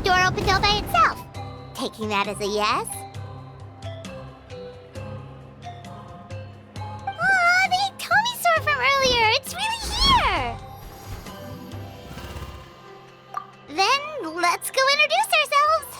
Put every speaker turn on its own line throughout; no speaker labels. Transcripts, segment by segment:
door opens all by itself. Taking that as a yes? Aw, the Tommysaur from earlier! It's really here! Then, let's go introduce ourselves!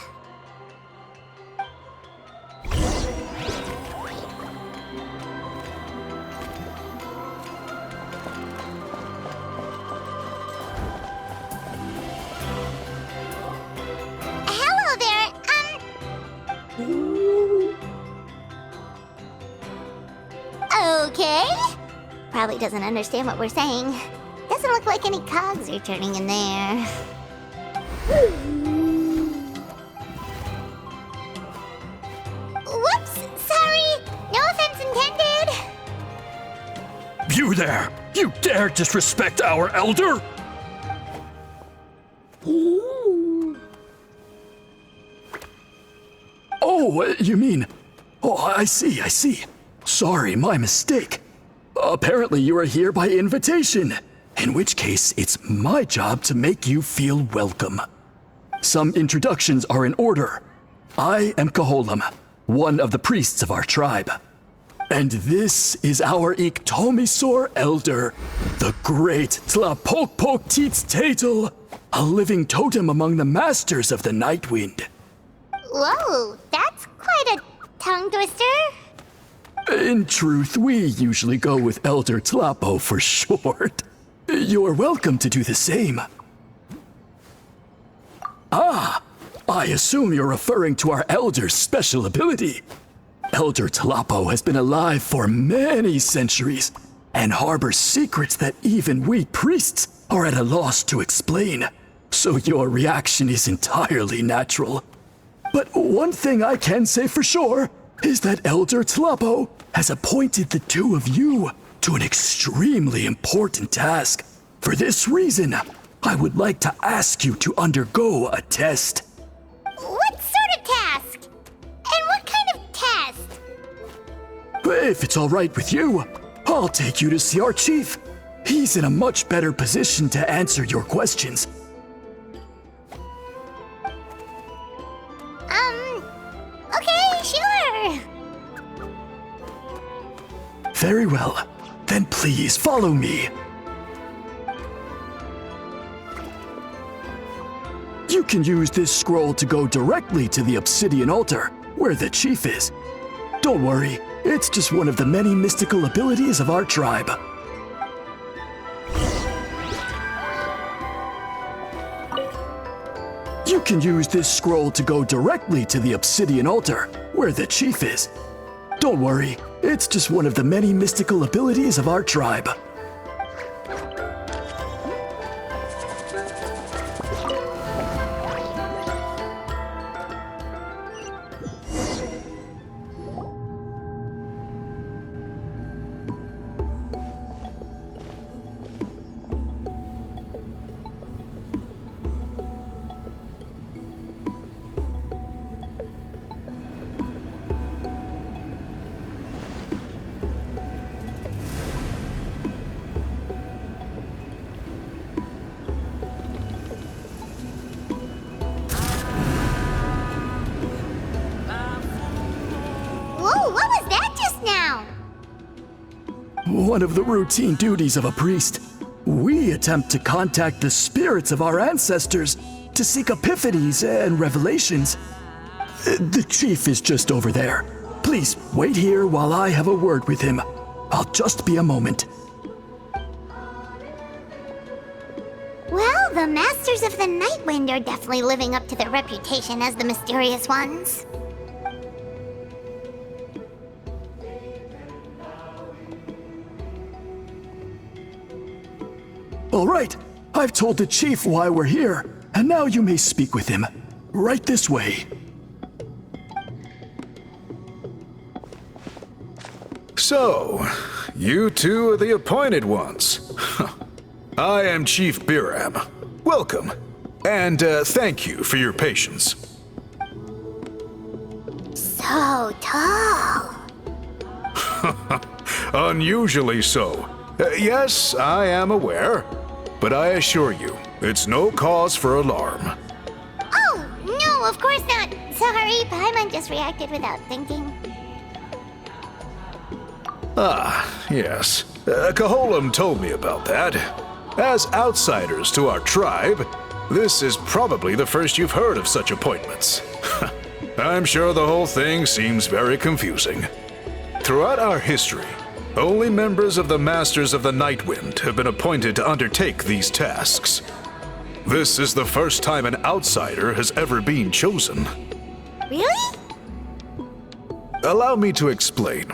Hello there, Okay. Probably doesn't understand what we're saying. Doesn't look like any cogs are turning in there. Whoops! Sorry! No offense intended!
You there! You dare disrespect our elder? Oh, you mean... Oh, I see. Sorry, my mistake. Apparently you are here by invitation, in which case it's my job to make you feel welcome. Some introductions are in order. I am Koholam, one of the priests of our tribe. And this is our Iktomisaur elder, the great pt1, a living totem among the masters of the Night Wind.
Whoa, that's quite a tongue twister.
In truth, we usually go with Elder Tlapo for short. You're welcome to do the same. Ah, I assume you're referring to our elder's special ability. Elder Tlapo has been alive for many centuries and harbors secrets that even we priests are at a loss to explain. So your reaction is entirely natural. But one thing I can say for sure is that Elder Tlapo has appointed the two of you to an extremely important task. For this reason, I would like to ask you to undergo a test.
What sort of task? And what kind of test?
If it's all right with you, I'll take you to see our chief. He's in a much better position to answer your questions.
Okay, sure.
Very well. Then please follow me. You can use this scroll to go directly to the obsidian altar, where the chief is. Don't worry, it's just one of the many mystical abilities of our tribe. You can use this scroll to go directly to the obsidian altar, where the chief is. Don't worry, it's just one of the many mystical abilities of our tribe.
Whoa, what was that just now?
One of the routine duties of a priest. We attempt to contact the spirits of our ancestors to seek epiphanies and revelations. The chief is just over there. Please wait here while I have a word with him. I'll just be a moment.
Well, the Masters of the Night Wind are definitely living up to their reputation as the mysterious ones.
All right, I've told the chief why we're here, and now you may speak with him. Right this way.
So, you two are the appointed ones. I am Chief Biram. Welcome, and thank you for your patience.
So tall.
Unusually so. Yes, I am aware, but I assure you, it's no cause for alarm.
Oh, Of course not. Sorry, Paimon just reacted without thinking.
Ah, yes. Caholum told me about that. As outsiders to our tribe, this is probably the first you've heard of such appointments. I'm sure the whole thing seems very confusing. Throughout our history, only members of the Masters of the Nightwind have been appointed to undertake these tasks. This is the first time an outsider has ever been chosen.
Really?
Allow me to explain.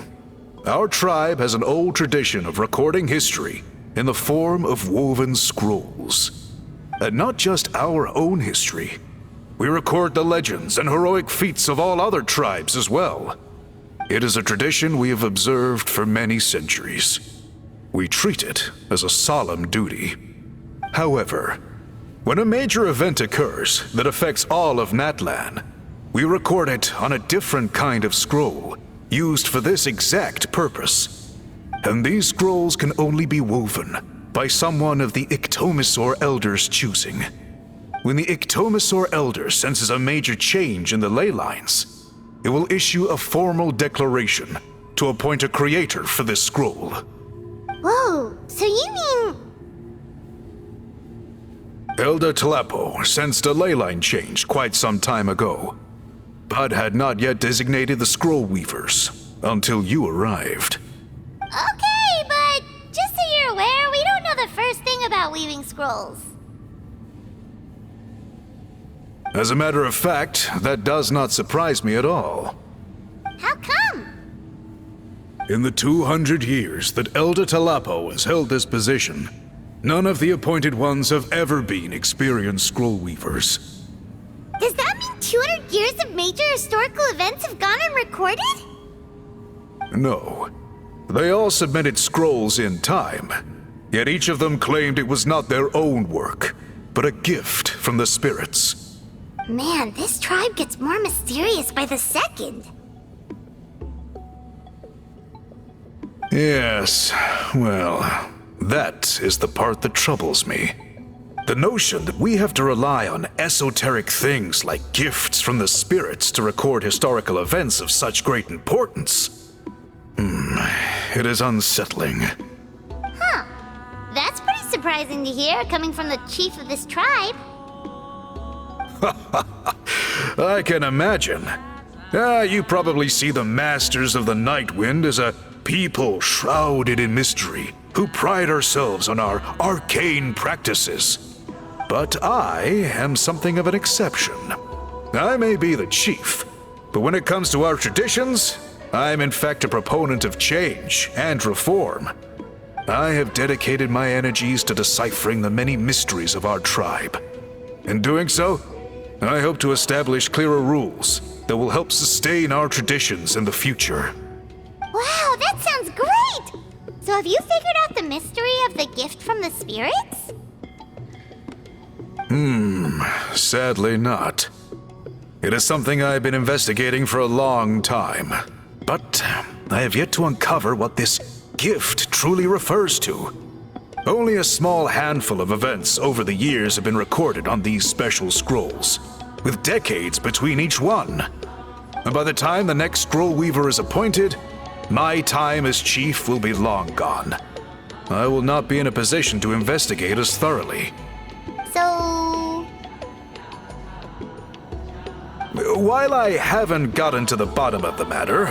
Our tribe has an old tradition of recording history in the form of woven scrolls. And not just our own history. We record the legends and heroic feats of all other tribes as well. It is a tradition we have observed for many centuries. We treat it as a solemn duty. However, when a major event occurs that affects all of Natlan, we record it on a different kind of scroll, used for this exact purpose. And these scrolls can only be woven by someone of the Ictomisor Elder's choosing. When the Ictomisor Elder senses a major change in the ley lines, it will issue a formal declaration to appoint a creator for this scroll.
Whoa, so you mean...
Elder Tlapo sensed a ley line change quite some time ago, but had not yet designated the scroll weavers until you arrived.
Okay, but just so you're aware, we don't know the first thing about weaving scrolls.
As a matter of fact, that does not surprise me at all.
How come?
In the 200 years that Elder Tlapo has held this position, none of the appointed ones have ever been experienced scroll weavers.
Does that mean 200 years of major historical events have gone unrecorded?
No. They all submitted scrolls in time, yet each of them claimed it was not their own work, but a gift from the spirits.
Man, this tribe gets more mysterious by the second.
Yes, well, that is the part that troubles me. The notion that we have to rely on esoteric things like gifts from the spirits to record historical events of such great importance. It is unsettling.
Huh. That's pretty surprising to hear, coming from the chief of this tribe.
I can imagine. You probably see the Masters of the Nightwind as a people shrouded in mystery, who pride ourselves on our arcane practices. But I am something of an exception. I may be the chief, but when it comes to our traditions, I'm in fact a proponent of change and reform. I have dedicated my energies to deciphering the many mysteries of our tribe. In doing so, I hope to establish clearer rules that will help sustain our traditions in the future.
Wow, that sounds great! So have you figured out the mystery of the gift from the spirits?
Sadly not. It is something I've been investigating for a long time, but I have yet to uncover what this gift truly refers to. Only a small handful of events over the years have been recorded on these special scrolls, with decades between each one. And by the time the next scroll weaver is appointed, my time as chief will be long gone. I will not be in a position to investigate as thoroughly.
So...
While I haven't gotten to the bottom of the matter,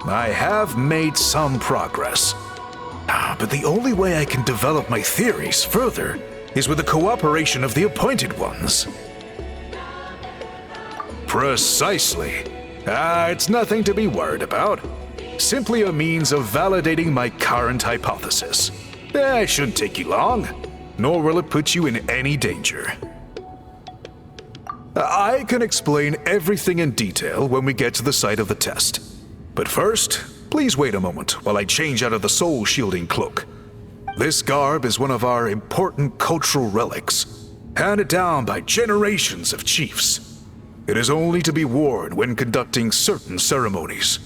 I have made some progress. But the only way I can develop my theories further is with the cooperation of the appointed ones. Precisely. It's nothing to be worried about. Simply a means of validating my current hypothesis. It shouldn't take you long, nor will it put you in any danger. I can explain everything in detail when we get to the site of the test. But first, please wait a moment while I change out of the soul-shielding cloak. This garb is one of our important cultural relics, handed down by generations of chiefs. It is only to be worn when conducting certain ceremonies.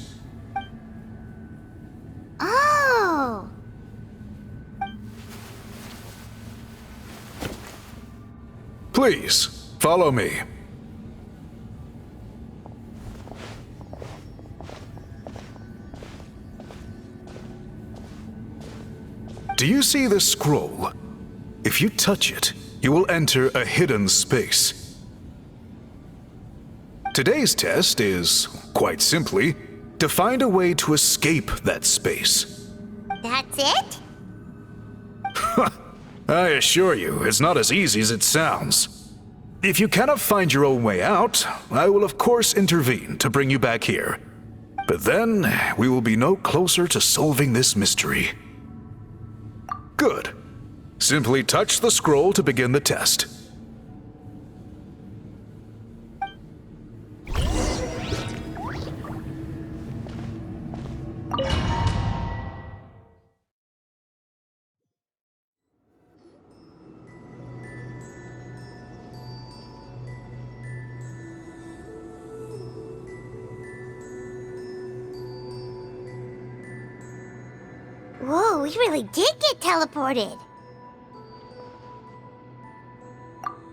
Oh.
Please, follow me. Do you see this scroll? If you touch it, you will enter a hidden space. Today's test is, quite simply, to find a way to escape that space.
That's it?
I assure you, it's not as easy as it sounds. If you cannot find your own way out, I will of course intervene to bring you back here. But then, we will be no closer to solving this mystery. Good. Simply touch the scroll to begin the test.
Whoa, we really did get teleported.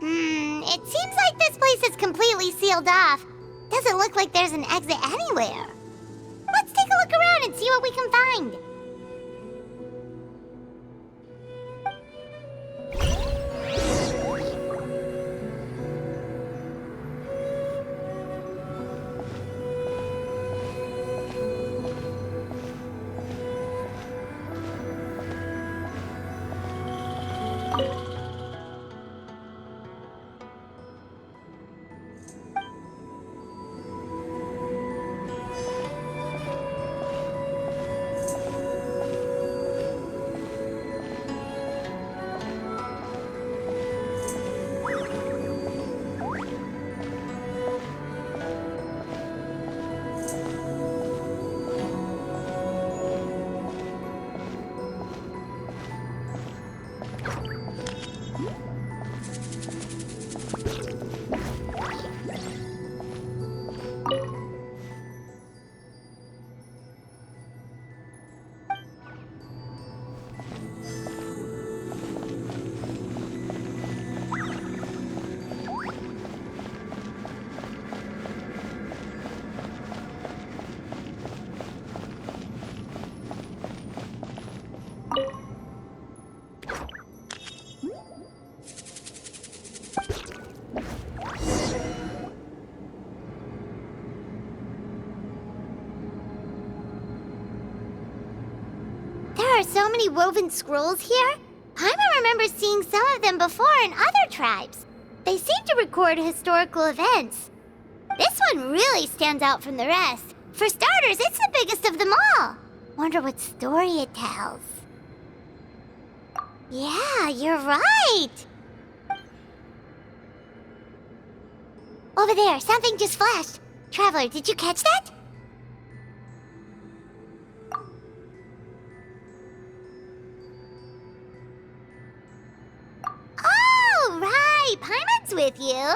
It seems like this place is completely sealed off. Doesn't look like there's an exit anywhere. Let's take a look around and see what we can find. There are so many woven scrolls here. Paimon remembers seeing some of them before in other tribes. They seem to record historical events. This one really stands out from the rest. For starters, it's the biggest of them all. Wonder what story it tells. Yeah, you're right. Over there, something just flashed. Traveler, did you catch that? Oh, right. Paimon's with you.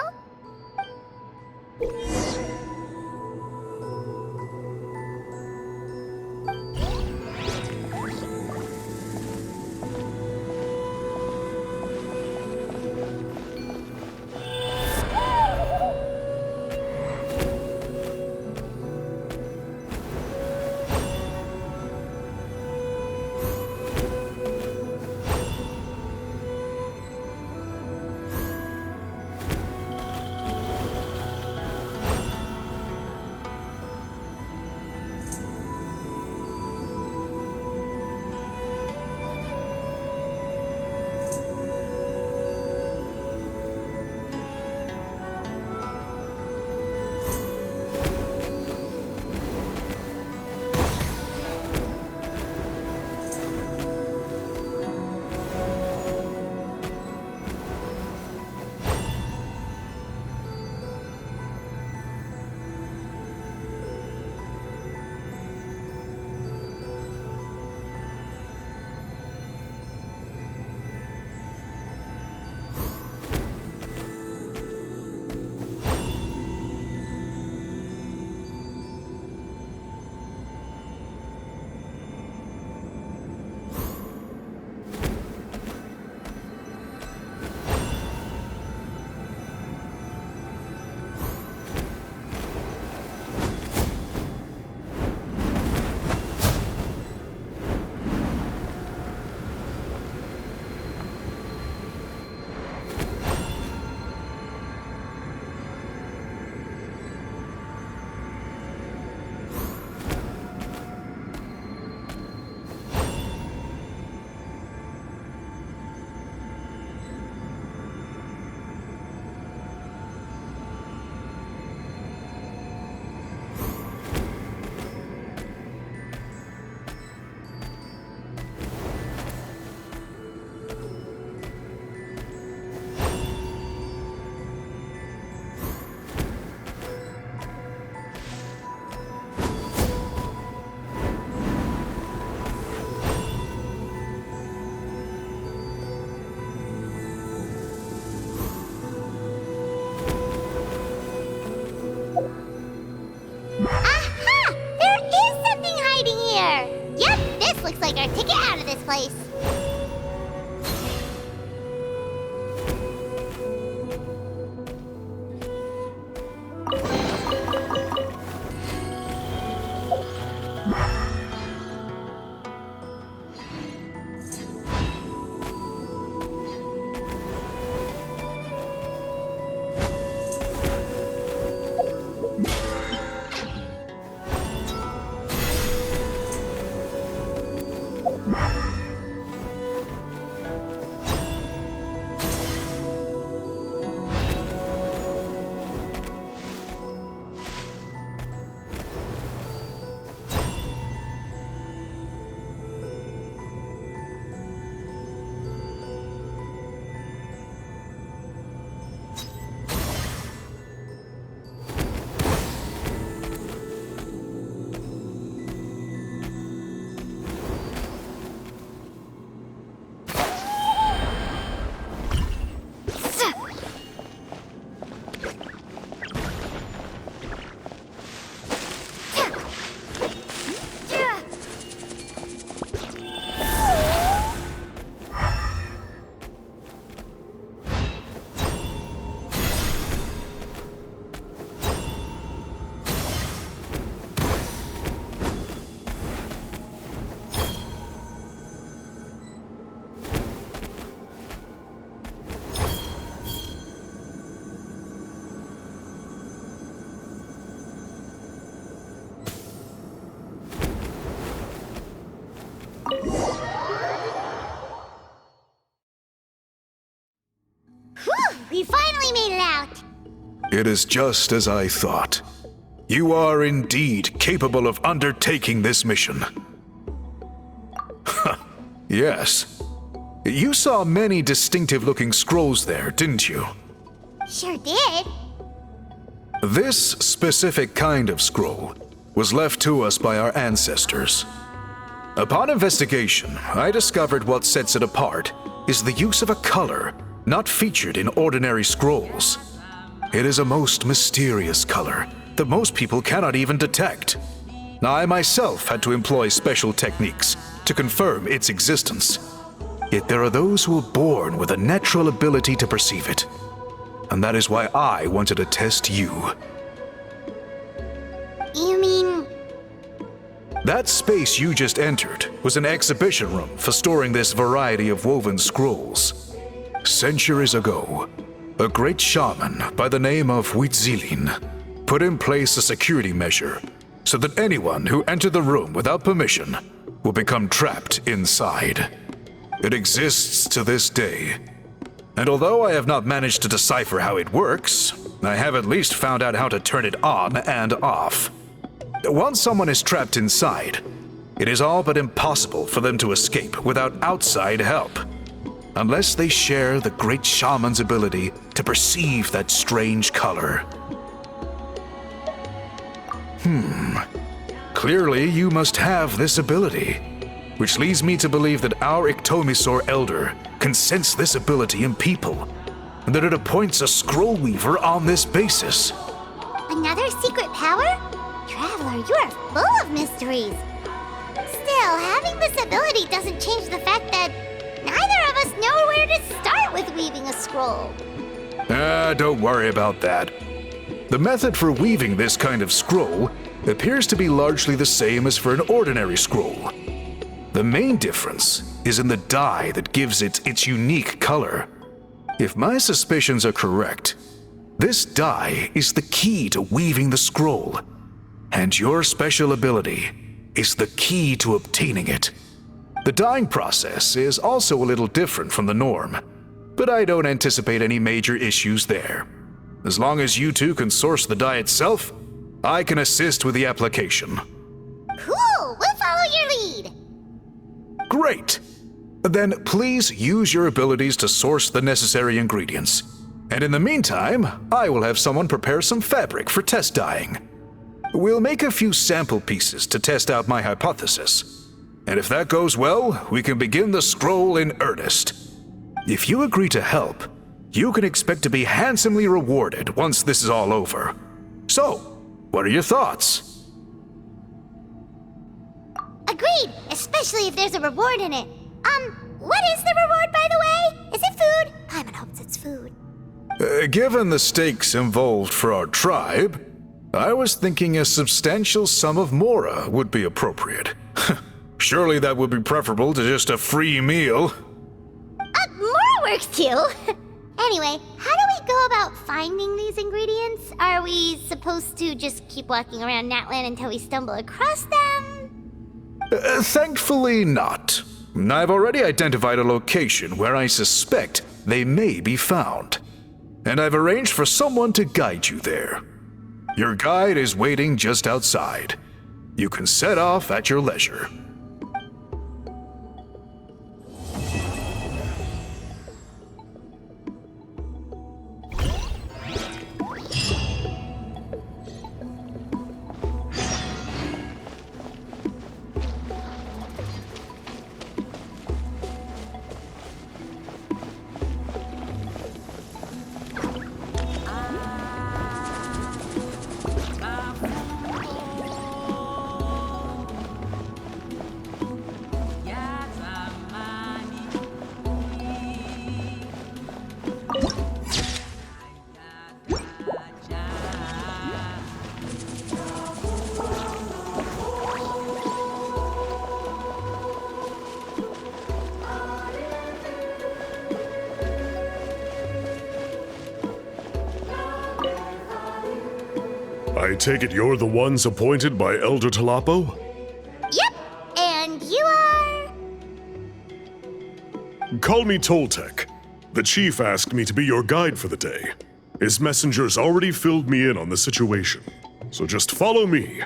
to get out of this place. Whew! We finally made it out!
It is just as I thought. You are indeed capable of undertaking this mission. Yes. You saw many distinctive-looking scrolls there, didn't you?
Sure did.
This specific kind of scroll was left to us by our ancestors. Upon investigation, I discovered what sets it apart is the use of a color not featured in ordinary scrolls. It is a most mysterious color that most people cannot even detect. I myself had to employ special techniques to confirm its existence. Yet there are those who are born with a natural ability to perceive it. And that is why I wanted to test you.
You mean...
That space you just entered was an exhibition room for storing this variety of woven scrolls. Centuries ago, a great shaman by the name of Huitzilin put in place a security measure so that anyone who entered the room without permission will become trapped inside. It exists to this day. And although I have not managed to decipher how it works, I have at least found out how to turn it on and off. Once someone is trapped inside, it is all but impossible for them to escape without outside help, unless they share the great shaman's ability to perceive that strange color. Clearly you must have this ability, which leads me to believe that our Iktomisor Elder can sense this ability in people, and that it appoints a scroll weaver on this basis.
Another secret power? Traveler, you are full of mysteries. Still, having this ability doesn't change the fact that neither of us know where to start with weaving a scroll.
Don't worry about that. The method for weaving this kind of scroll appears to be largely the same as for an ordinary scroll. The main difference is in the dye that gives it its unique color. If my suspicions are correct, this dye is the key to weaving the scroll, and your special ability is the key to obtaining it. The dyeing process is also a little different from the norm, but I don't anticipate any major issues there. As long as you two can source the dye itself, I can assist with the application.
Cool! We'll follow your lead!
Great! Then please use your abilities to source the necessary ingredients. And in the meantime, I will have someone prepare some fabric for test dyeing. We'll make a few sample pieces to test out my hypothesis. And if that goes well, we can begin the scroll in earnest. If you agree to help, you can expect to be handsomely rewarded once this is all over. So, what are your thoughts?
Agreed! As Especially if there's a reward in it. What is the reward, by the way? Is it food? Paimon hopes it's food.
Given the stakes involved for our tribe, I was thinking a substantial sum of mora would be appropriate. Surely that would be preferable to just a free meal.
Mora works too. Anyway, how do we go about finding these ingredients? Are we supposed to just keep walking around Natlan until we stumble across them?
Thankfully not. I've already identified a location where I suspect they may be found. And I've arranged for someone to guide you there. Your guide is waiting just outside. You can set off at your leisure.
I take it you're the ones appointed by Elder Talapo?
Yep, and you are...
Call me Toltec. The chief asked me to be your guide for the day. His messengers already filled me in on the situation, so just follow me.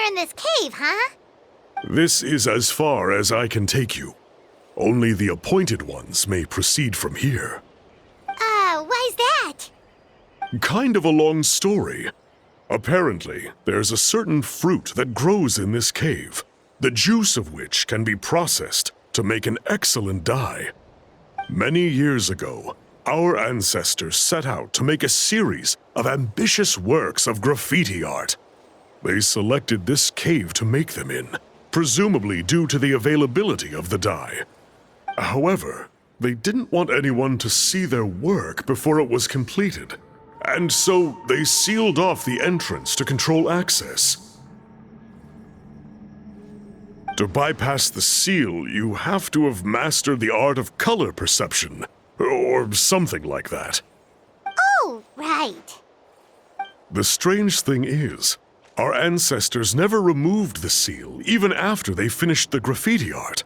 In this cave, huh?
This is as far as I can take you. Only the appointed ones may proceed from here.
Why's that?
Kind of a long story. Apparently, there's a certain fruit that grows in this cave, the juice of which can be processed to make an excellent dye. Many years ago, our ancestors set out to make a series of ambitious works of graffiti art. They selected this cave to make them in, presumably due to the availability of the dye. However, they didn't want anyone to see their work before it was completed, and so they sealed off the entrance to control access. To bypass the seal, you have to have mastered the art of color perception, or something like that.
Oh, right.
The strange thing is, our ancestors never removed the seal, even after they finished the graffiti art.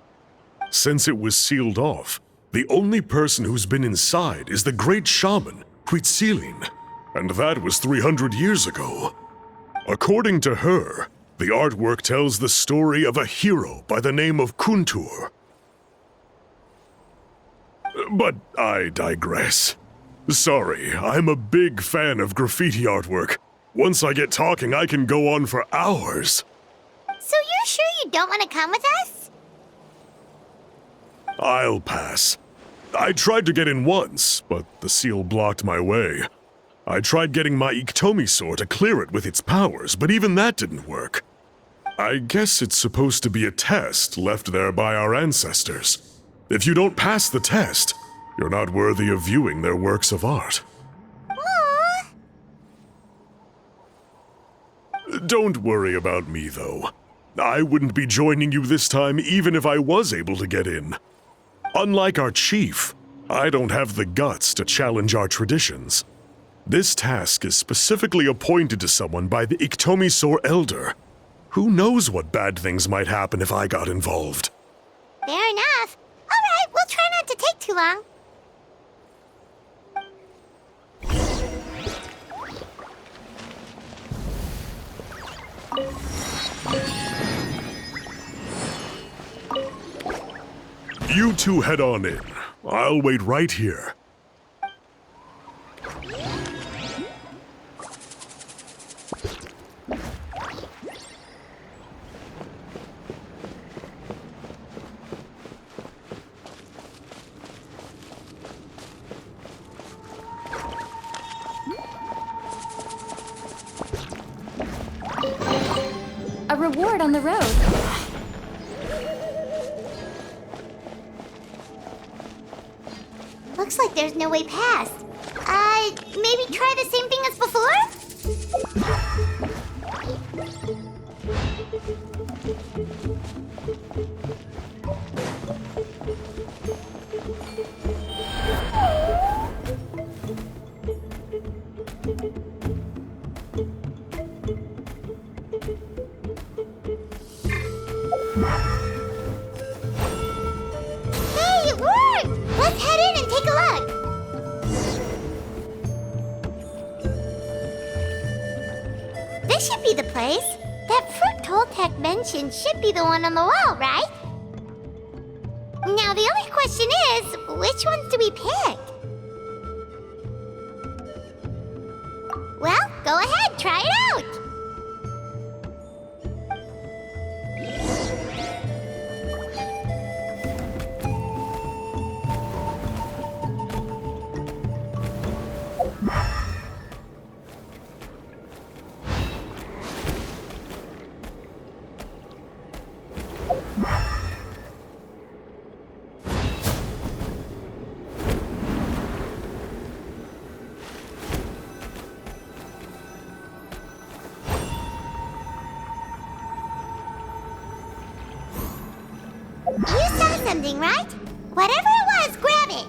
Since it was sealed off, the only person who's been inside is the great shaman, p26, and that was 300 years ago. According to her, the artwork tells the story of a hero by the name of Kuntur. But I digress. Sorry, I'm a big fan of graffiti artwork. Once I get talking, I can go on for hours.
So you're sure you don't want to come with us?
I'll pass. I tried to get in once, but the seal blocked my way. I tried getting my Iktomi to clear it with its powers, but even that didn't work. I guess it's supposed to be a test left there by our ancestors. If you don't pass the test, you're not worthy of viewing their works of art. Don't worry about me, though. I wouldn't be joining you this time even if I was able to get in. Unlike our chief, I don't have the guts to challenge our traditions. This task is specifically appointed to someone by the Iktomi Elder. Who knows what bad things might happen if I got involved?
Fair enough. All right, we'll try not to take too long.
You two head on in. I'll wait right here.
A reward on the road.
Looks like there's no way past. Maybe try the same thing as before? Hey, it worked! Let's head in and take a look. This should be the place. That fruit Toltec mentioned should be the one on the wall, right? Now the only question is, which ones do we pick? Well, go ahead, try it out! You saw something, right? Whatever it was, grab it!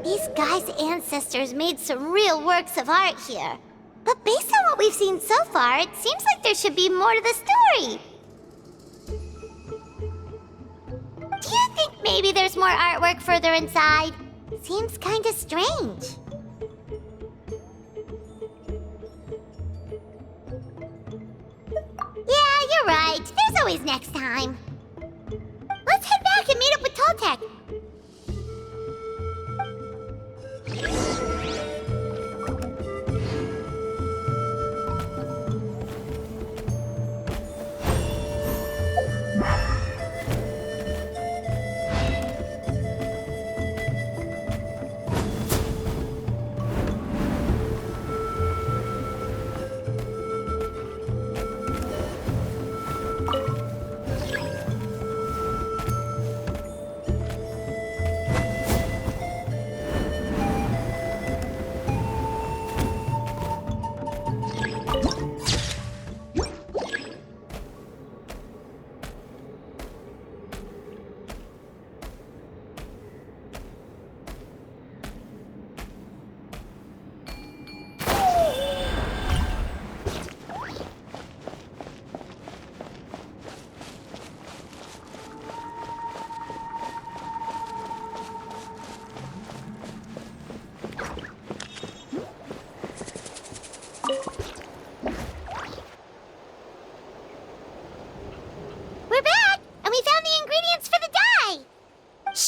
These guys' ancestors made some real works of art here. But based on what we've seen so far, it seems like there should be more to the story. Do you think maybe there's more artwork further inside? Seems kinda strange. Yeah, you're right. There's always next time. Let's head back and meet up with Toltec.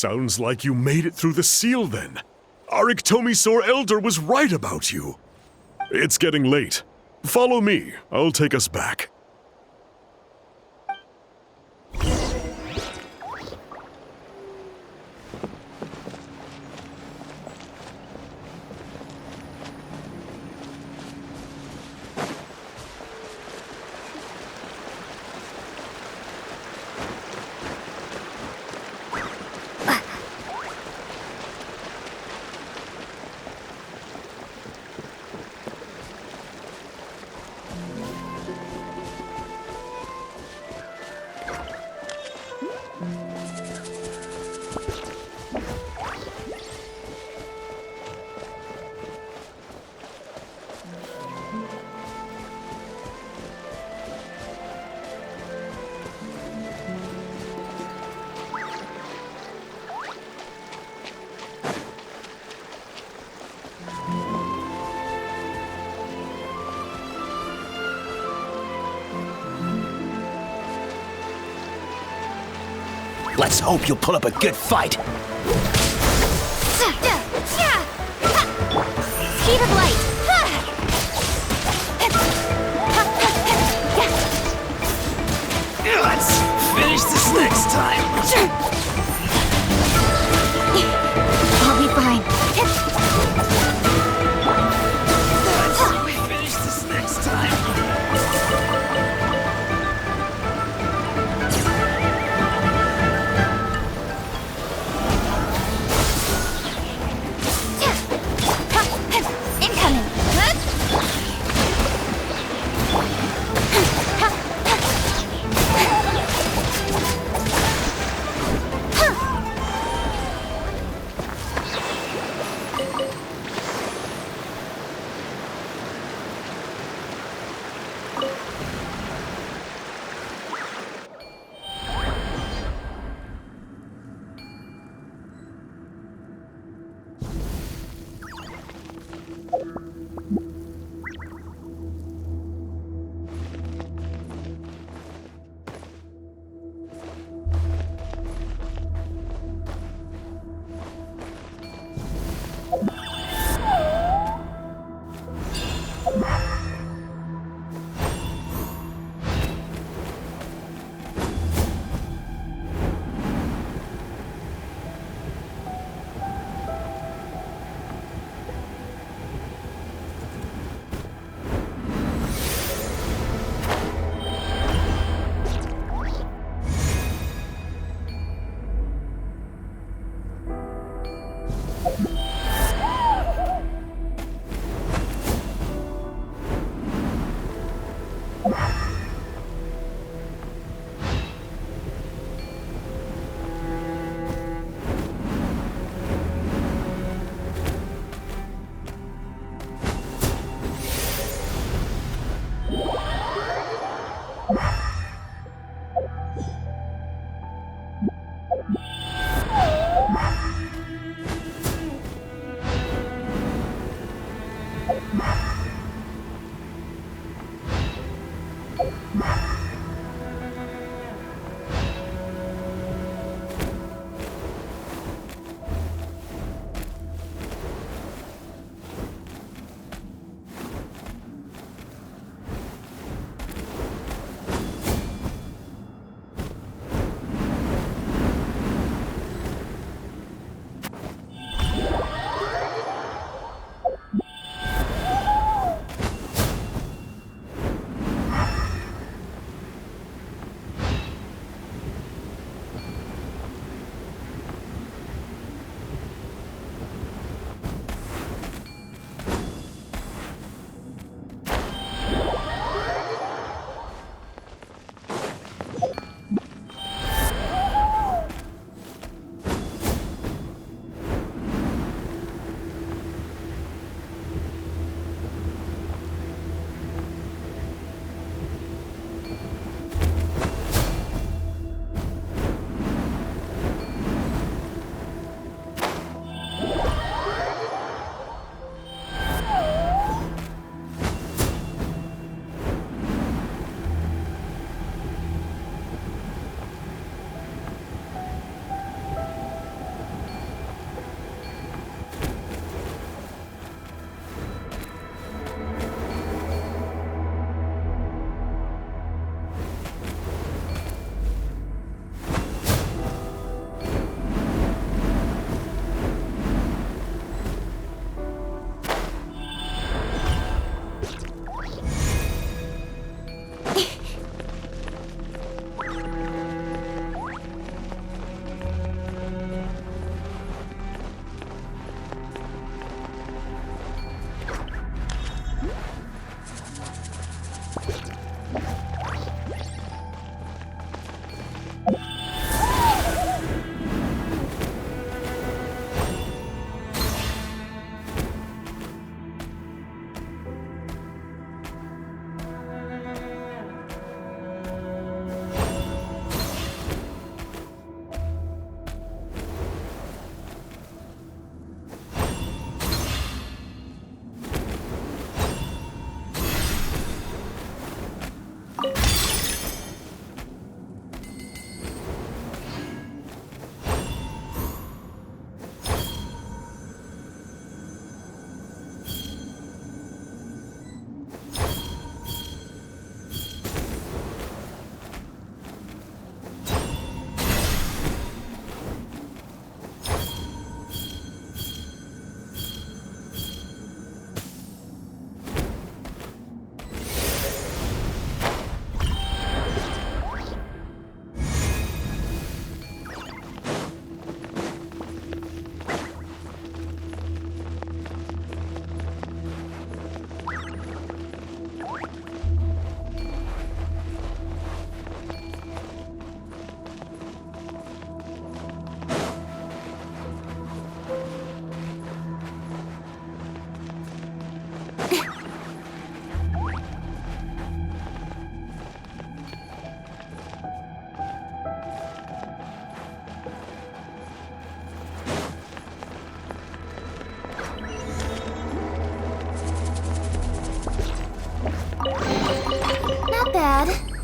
Sounds like you made it through the seal then. Our Iktomisaur Elder was right about you. It's getting late. Follow me. I'll take us back.
Let's hope you'll put up a good fight.
Speed of light.
Let's finish this next time.
I'll be fine.
Let's finish this next time.
Incoming.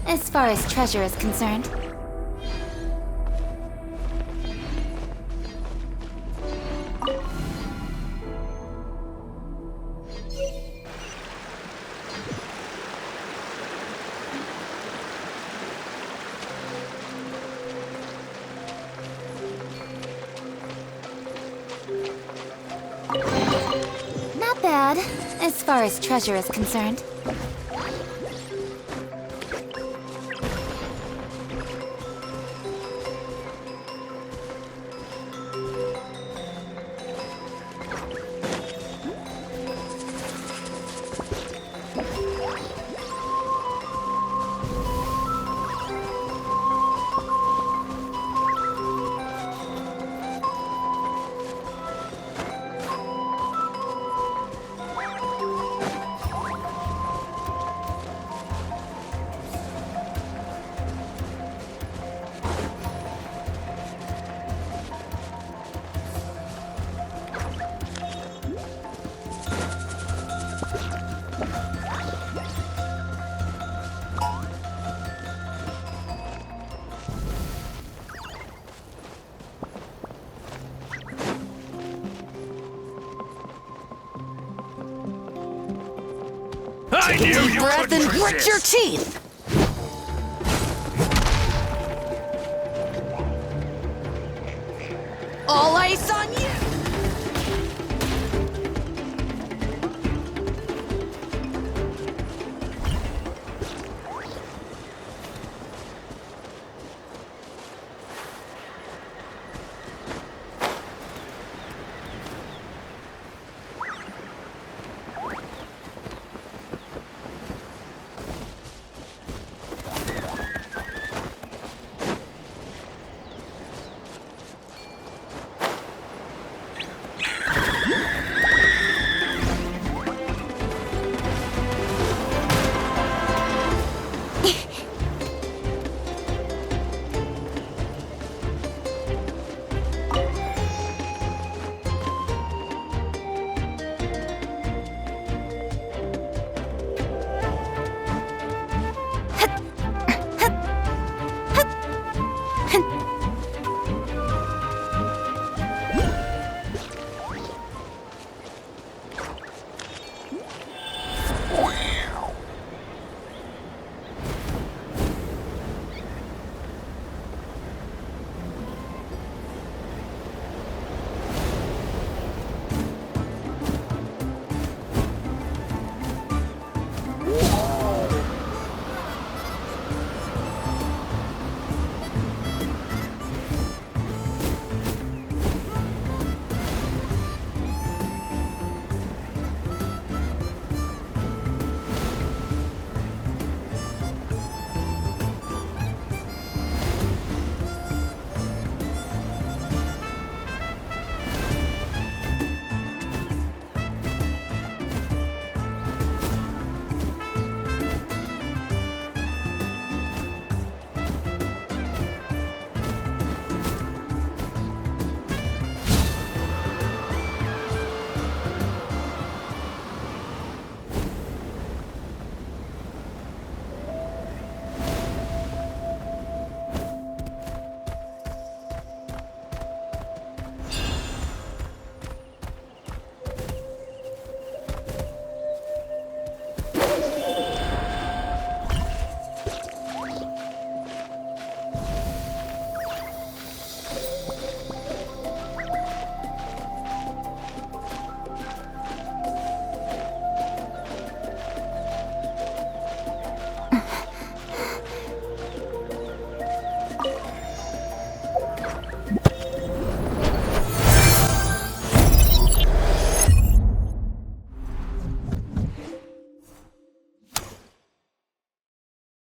as far as treasure is concerned. Not bad, as far as treasure is concerned.
I knew you
Breath
couldn't
and grit your
resist.
teeth!